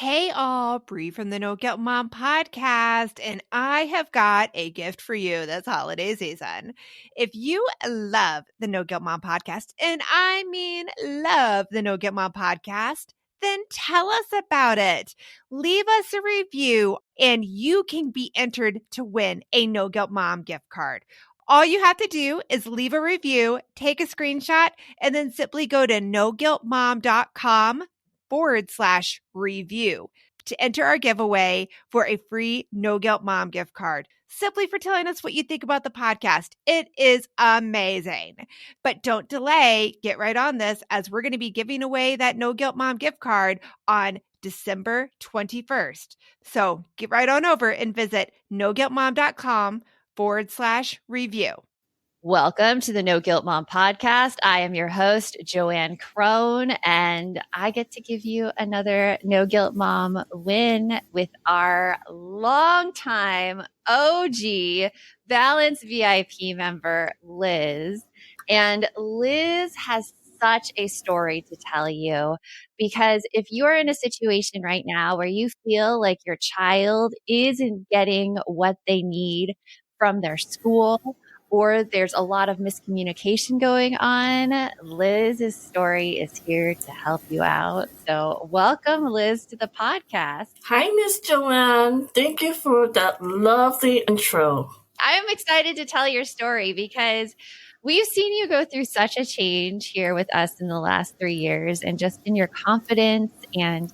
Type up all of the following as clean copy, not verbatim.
Hey all, Bree from the No Guilt Mom podcast, and I have got a gift for you this holiday season. If you love the No Guilt Mom podcast, and I mean love the No Guilt Mom podcast, then tell us about it. Leave us a review, and you can be entered to win a No Guilt Mom gift card. All you have to do is leave a review, take a screenshot, and then simply go to noguiltmom.com/review to enter our giveaway for a free No Guilt Mom gift card, simply for telling us what you think about the podcast. It is amazing. But don't delay. Get right on this, as we're going to be giving away that No Guilt Mom gift card on December 21st. So get right on over and visit noguiltmom.com/review. Welcome to the No Guilt Mom podcast. I am your host, JoAnn Crohn, and I get to give you another No Guilt Mom win with our longtime OG Balance VIP member, Liz. And Liz has such a story to tell you, because if you're in a situation right now where you feel like your child isn't getting what they need from their school, or there's a lot of miscommunication going on, Liz's story is here to help you out. So welcome, Liz, to the podcast. Hi, Miss JoAnn. Thank you for that lovely intro. I am excited to tell your story because we've seen you go through such a change here with us in the last 3 years, and just in your confidence and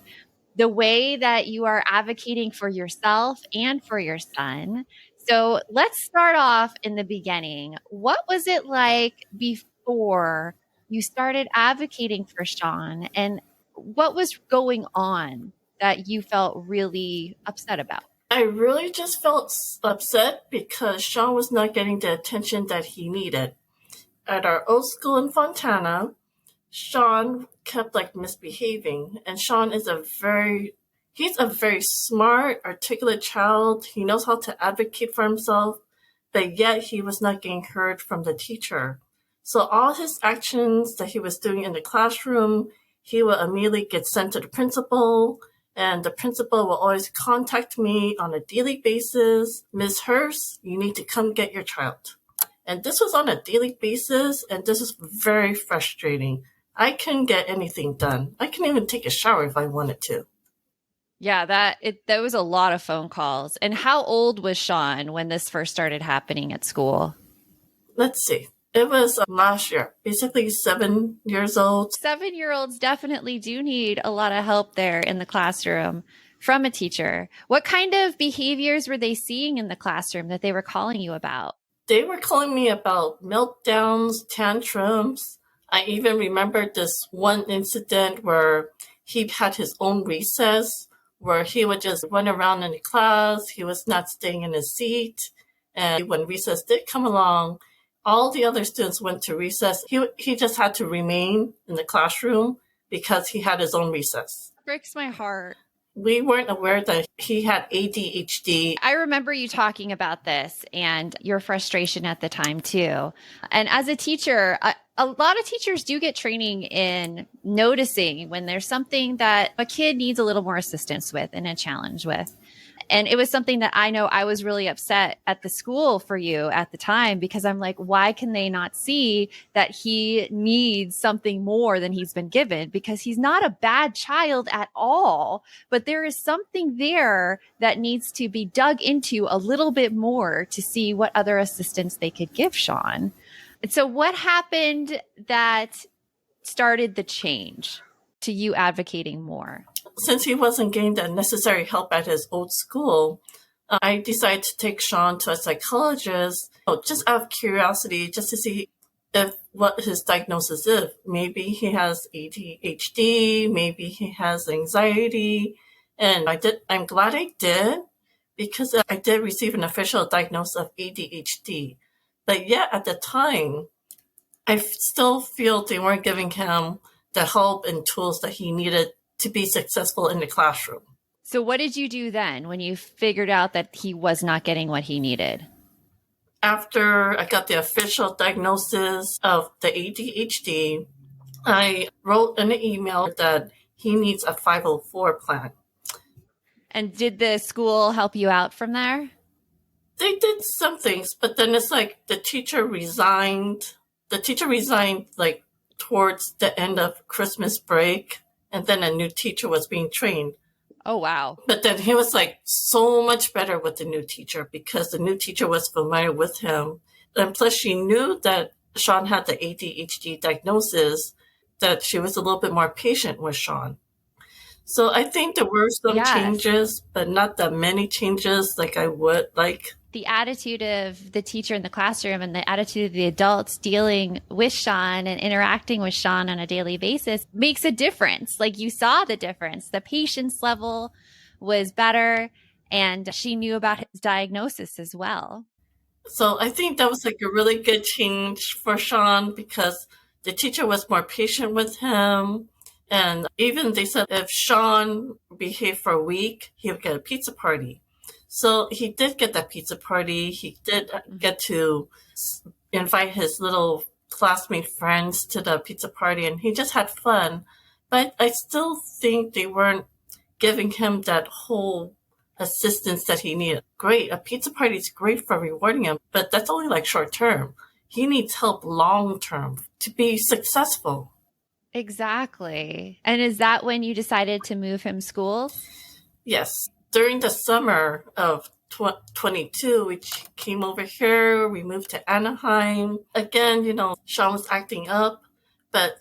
the way that you are advocating for yourself and for your son. So let's start off in the beginning. What was it like before you started advocating for Sean, and what was going on that you felt really upset about? I really just felt upset because Sean was not getting the attention that he needed. At our old school in Fontana, Sean kept misbehaving, and Sean is he's a very smart, articulate child. He knows how to advocate for himself, but yet he was not getting heard from the teacher. So all his actions that he was doing in the classroom, he will immediately get sent to the principal, and the principal will always contact me on a daily basis. Ms. Hurst, you need to come get your child. And this was on a daily basis, and this is very frustrating. I couldn't get anything done. I couldn't even take a shower if I wanted to. Yeah, that was a lot of phone calls. And how old was Sean when this first started happening at school? Let's see. It was last year, basically 7 years old. 7-year-olds definitely do need a lot of help there in the classroom from a teacher. What kind of behaviors were they seeing in the classroom that they were calling you about? They were calling me about meltdowns, tantrums. I even remember this one incident where he had his own recess, where he would just run around in the class. He was not staying in his seat. And when recess did come along, all the other students went to recess. He just had to remain in the classroom because he had his own recess. Breaks my heart. We weren't aware that he had ADHD. I remember you talking about this and your frustration at the time too. And as a teacher, a lot of teachers do get training in noticing when there's something that a kid needs a little more assistance with and a challenge with. And it was something that I know I was really upset at the school for you at the time, because I'm like, why can they not see that he needs something more than he's been given? Because he's not a bad child at all, but there is something there that needs to be dug into a little bit more to see what other assistance they could give Sean. And so what happened that started the change to you advocating more? Since he wasn't getting the necessary help at his old school, I decided to take Sean to a psychologist, just out of curiosity, just to see what his diagnosis is. Maybe he has ADHD, maybe he has anxiety. And I'm glad I did, because I did receive an official diagnosis of ADHD. But yet at the time, I still feel they weren't giving him the help and tools that he needed to be successful in the classroom. So what did you do then when you figured out that he was not getting what he needed? After I got the official diagnosis of the ADHD, I wrote in an email that he needs a 504 plan. And did the school help you out from there? They did some things, but then it's like the teacher resigned. The teacher resigned like towards the end of Christmas break, and then a new teacher was being trained. Oh, wow. But then he was like so much better with the new teacher because the new teacher was familiar with him. And plus she knew that Sean had the ADHD diagnosis, that she was a little bit more patient with Sean. So I think there were some changes, but not that many changes like I would like. The attitude of the teacher in the classroom and the attitude of the adults dealing with Sean and interacting with Sean on a daily basis makes a difference. Like you saw the difference. The patience level was better and she knew about his diagnosis as well. So I think that was like a really good change for Sean because the teacher was more patient with him. And even they said if Sean behaved for a week, he would get a pizza party. So he did get that pizza party. He did get to invite his little classmate friends to the pizza party, and he just had fun. But I still think they weren't giving him that whole assistance that he needed. Great, a pizza party is great for rewarding him, but that's only like short term. He needs help long term to be successful. Exactly. And is that when you decided to move him schools? Yes. During the summer of 22, we came over here. We moved to Anaheim. Again, Sean was acting up, but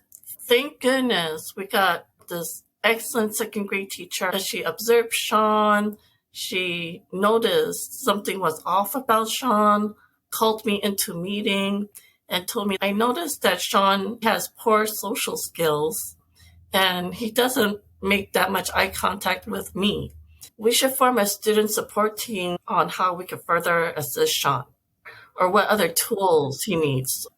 thank goodness we got this excellent second grade teacher. She observed Sean. She noticed something was off about Sean, called me into a meeting and told me, I noticed that Sean has poor social skills and he doesn't make that much eye contact with me. We should form a student support team on how we can further assist Sean or what other tools he needs.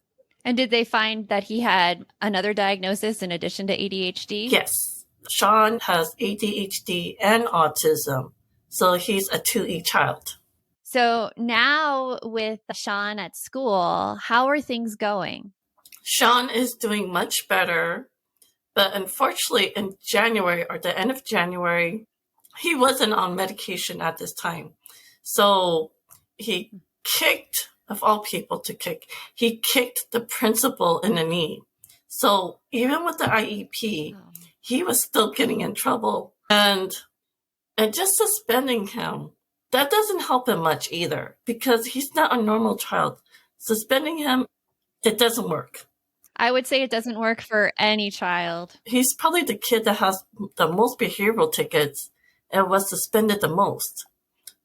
And did they find that he had another diagnosis in addition to ADHD? Yes. Sean has ADHD and autism, so he's a 2E child. So now with Sean at school, how are things going? Sean is doing much better, but unfortunately in January or the end of January, he wasn't on medication at this time. So he kicked, of all people to kick, he kicked the principal in the knee. So even with the IEP, he was still getting in trouble. And just suspending him, that doesn't help him much either because he's not a normal child. Suspending him, it doesn't work. I would say it doesn't work for any child. He's probably the kid that has the most behavioral tickets and was suspended the most.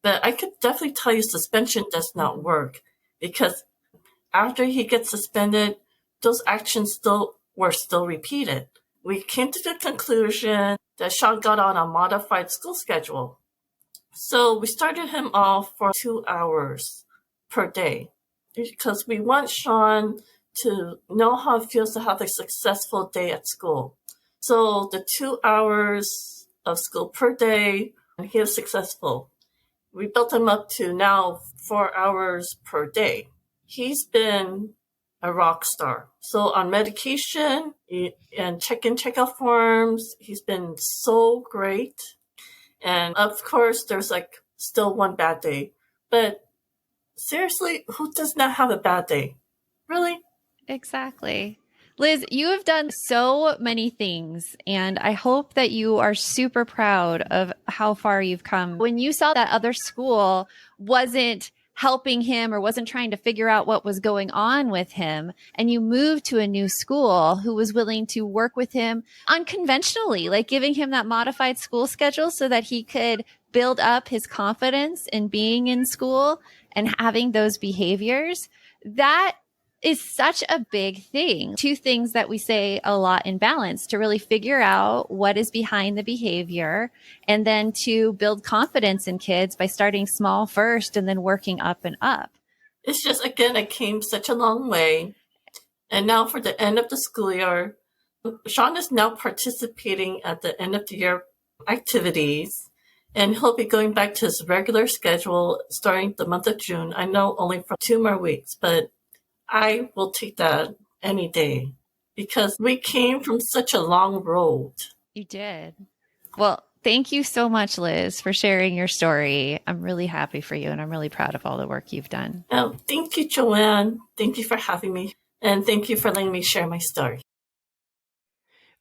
But I could definitely tell you suspension does not work because after he gets suspended, those actions were still repeated. We came to the conclusion that Sean got on a modified school schedule. So we started him off for 2 hours per day because we want Sean to know how it feels to have a successful day at school. So the 2 hours of school per day, he was successful. We built him up to now 4 hours per day. He's been a rock star. So on medication and check-in, check-out forms, he's been so great. And of course, there's still one bad day. But seriously, who does not have a bad day? Really? Exactly. Liz, you have done so many things, and I hope that you are super proud of how far you've come. When you saw that other school wasn't helping him or wasn't trying to figure out what was going on with him, and you moved to a new school who was willing to work with him unconventionally, like giving him that modified school schedule so that he could build up his confidence in being in school and having those behaviors, that is such a big thing. Two things that we say a lot in balance: to really figure out what is behind the behavior, and then to build confidence in kids by starting small first and then working up and up. It's just, again, I came such a long way. And now for the end of the school year, Sean is now participating at the end of the year activities, and he'll be going back to his regular schedule starting the month of June. I know only for 2 more weeks, but I will take that any day because we came from such a long road. You did. Well, Thank you so much, Liz, for sharing your story. I'm really happy for you, and I'm really proud of all the work you've done. Oh, thank you, JoAnn. Thank you for having me, and thank you for letting me share my story.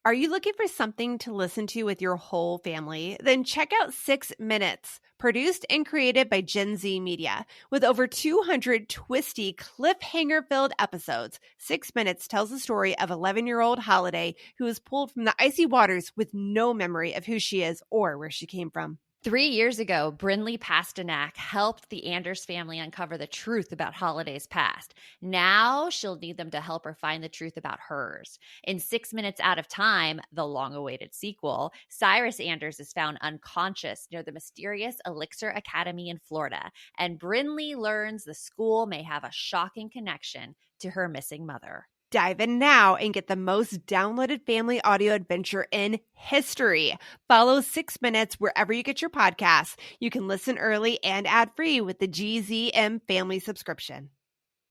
Are you looking for something to listen to with your whole family? Then check out 6 Minutes, produced and created by Gen Z Media. With over 200 twisty, cliffhanger-filled episodes, 6 Minutes tells the story of 11-year-old Holiday who is pulled from the icy waters with no memory of who she is or where she came from. 3 years ago, Brinley Pasternak helped the Anders family uncover the truth about Holiday's past. Now she'll need them to help her find the truth about hers. In 6 Minutes Out of Time, the long-awaited sequel, Cyrus Anders is found unconscious near the mysterious Elixir Academy in Florida, and Brinley learns the school may have a shocking connection to her missing mother. Dive in now and get the most downloaded family audio adventure in history. Follow 6 Minutes wherever you get your podcasts. You can listen early and ad-free with the GZM family subscription.